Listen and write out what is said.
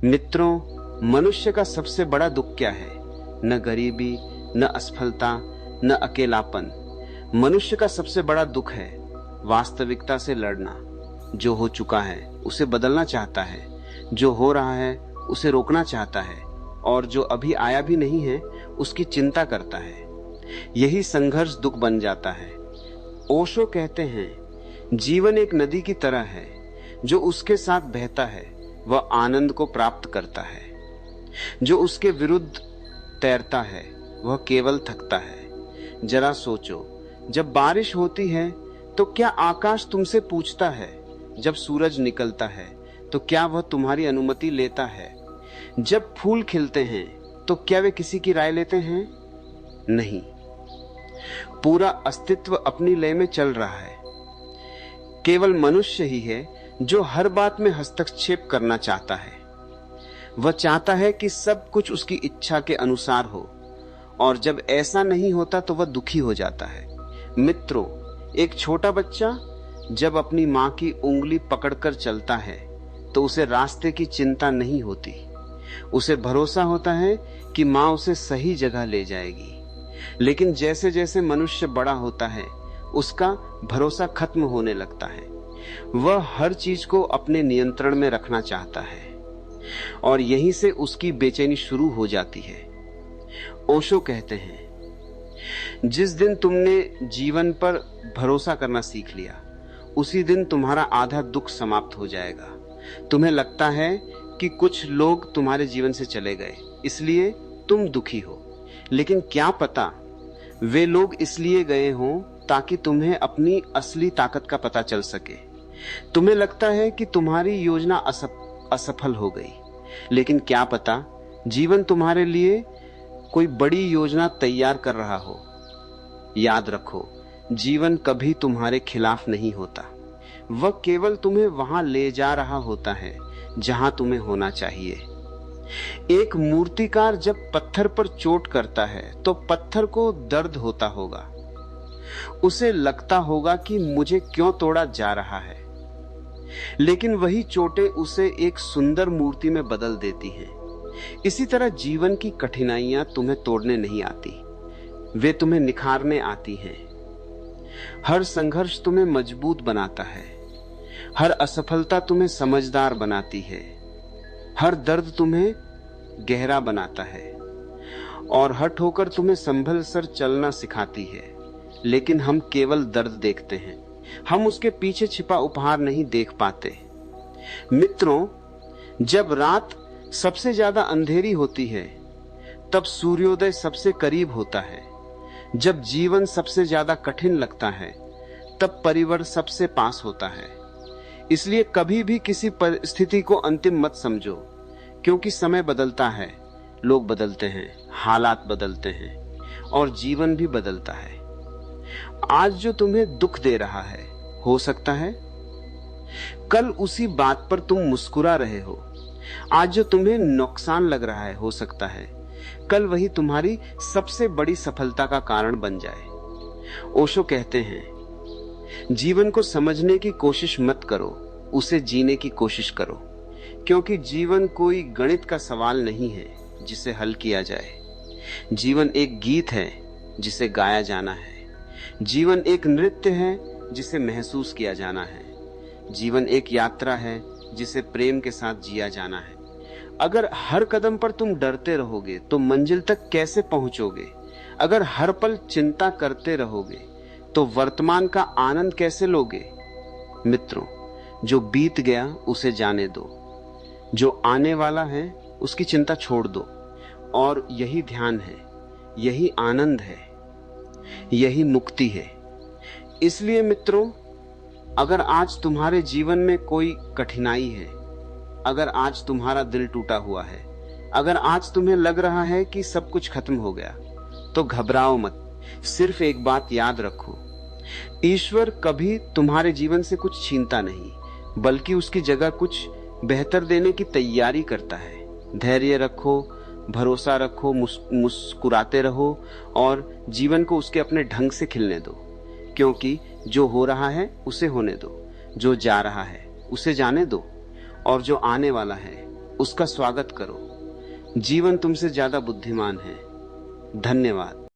मित्रों, मनुष्य का सबसे बड़ा दुख क्या है? न गरीबी, न असफलता, न अकेलापन। मनुष्य का सबसे बड़ा दुख है वास्तविकता से लड़ना। जो हो चुका है उसे बदलना चाहता है, जो हो रहा है उसे रोकना चाहता है, और जो अभी आया भी नहीं है उसकी चिंता करता है। यही संघर्ष दुख बन जाता है। ओशो कहते हैं, जीवन एक नदी की तरह है, जो उसके साथ बहता है वह आनंद को प्राप्त करता है, जो उसके विरुद्ध तैरता है वह केवल थकता है। जरा सोचो, जब बारिश होती है तो क्या आकाश तुमसे पूछता है? जब सूरज निकलता है तो क्या वह तुम्हारी अनुमति लेता है? जब फूल खिलते हैं तो क्या वे किसी की राय लेते हैं? नहीं। पूरा अस्तित्व अपनी लय में चल रहा है। केवल मनुष्य ही है जो हर बात में हस्तक्षेप करना चाहता है। वह चाहता है कि सब कुछ उसकी इच्छा के अनुसार हो, और जब ऐसा नहीं होता तो वह दुखी हो जाता है। मित्रों, एक छोटा बच्चा जब अपनी मां की उंगली पकड़कर चलता है तो उसे रास्ते की चिंता नहीं होती। उसे भरोसा होता है कि मां उसे सही जगह ले जाएगी। लेकिन जैसे जैसे मनुष्य बड़ा होता है उसका भरोसा खत्म होने लगता है। वह हर चीज को अपने नियंत्रण में रखना चाहता है, और यहीं से उसकी बेचैनी शुरू हो जाती है। ओशो कहते हैं, जिस दिन तुमने जीवन पर भरोसा करना सीख लिया उसी दिन तुम्हारा आधा दुख समाप्त हो जाएगा। तुम्हें लगता है कि कुछ लोग तुम्हारे जीवन से चले गए इसलिए तुम दुखी हो, लेकिन क्या पता वे लोग इसलिए गए हों ताकि तुम्हें अपनी असली ताकत का पता चल सके। तुम्हें लगता है कि तुम्हारी योजना असफल हो गई, लेकिन क्या पता जीवन तुम्हारे लिए कोई बड़ी योजना तैयार कर रहा हो। याद रखो, जीवन कभी तुम्हारे खिलाफ नहीं होता। वह केवल तुम्हें वहां ले जा रहा होता है जहां तुम्हें होना चाहिए। एक मूर्तिकार जब पत्थर पर चोट करता है तो पत्थर को दर्द होता होगा। उसे लगता होगा कि मुझे क्यों तोड़ा जा रहा है, लेकिन वही चोटें उसे एक सुंदर मूर्ति में बदल देती हैं। इसी तरह जीवन की कठिनाइयां तुम्हें तोड़ने नहीं आती, वे तुम्हें निखारने आती हैं। हर संघर्ष तुम्हें मजबूत बनाता है, हर असफलता तुम्हें समझदार बनाती है, हर दर्द तुम्हें गहरा बनाता है, और हर ठोकर तुम्हें संभल कर चलना सिखाती है। लेकिन हम केवल दर्द देखते हैं, हम उसके पीछे छिपा उपहार नहीं देख पाते। मित्रों, जब रात सबसे ज्यादा अंधेरी होती है तब सूर्योदय सबसे करीब होता है। जब जीवन सबसे ज्यादा कठिन लगता है तब परिवर्तन सबसे पास होता है। इसलिए कभी भी किसी परिस्थिति को अंतिम मत समझो, क्योंकि समय बदलता है, लोग बदलते हैं, हालात बदलते हैं, और जीवन भी बदलता है। आज जो तुम्हें दुख दे रहा है हो सकता है कल उसी बात पर तुम मुस्कुरा रहे हो। आज जो तुम्हें नुकसान लग रहा है हो सकता है कल वही तुम्हारी सबसे बड़ी सफलता का कारण बन जाए। ओशो कहते हैं, जीवन को समझने की कोशिश मत करो, उसे जीने की कोशिश करो, क्योंकि जीवन कोई गणित का सवाल नहीं है जिसे हल किया जाए। जीवन एक गीत है जिसे गाया जाना है। जीवन एक नृत्य है जिसे महसूस किया जाना है। जीवन एक यात्रा है जिसे प्रेम के साथ जिया जाना है। अगर हर कदम पर तुम डरते रहोगे तो मंजिल तक कैसे पहुंचोगे? अगर हर पल चिंता करते रहोगे तो वर्तमान का आनंद कैसे लोगे? मित्रों, जो बीत गया उसे जाने दो, जो आने वाला है उसकी चिंता छोड़ दो, और यही ध्यान है, यही आनंद है, यही मुक्ति है। इसलिए मित्रों, अगर आज तुम्हारे जीवन में कोई कठिनाई है, अगर आज तुम्हारा दिल टूटा हुआ है, अगर आज तुम्हें लग रहा है कि सब कुछ खत्म हो गया, तो घबराओ मत। सिर्फ एक बात याद रखो, ईश्वर कभी तुम्हारे जीवन से कुछ छीनता नहीं, बल्कि उसकी जगह कुछ बेहतर देने की तैयारी करता है। धैर्य रखो, भरोसा रखो, मुस्कुराते रहो, और जीवन को उसके अपने ढंग से खिलने दो। क्योंकि जो हो रहा है उसे होने दो, जो जा रहा है उसे जाने दो, और जो आने वाला है उसका स्वागत करो। जीवन तुमसे ज्यादा बुद्धिमान है। धन्यवाद।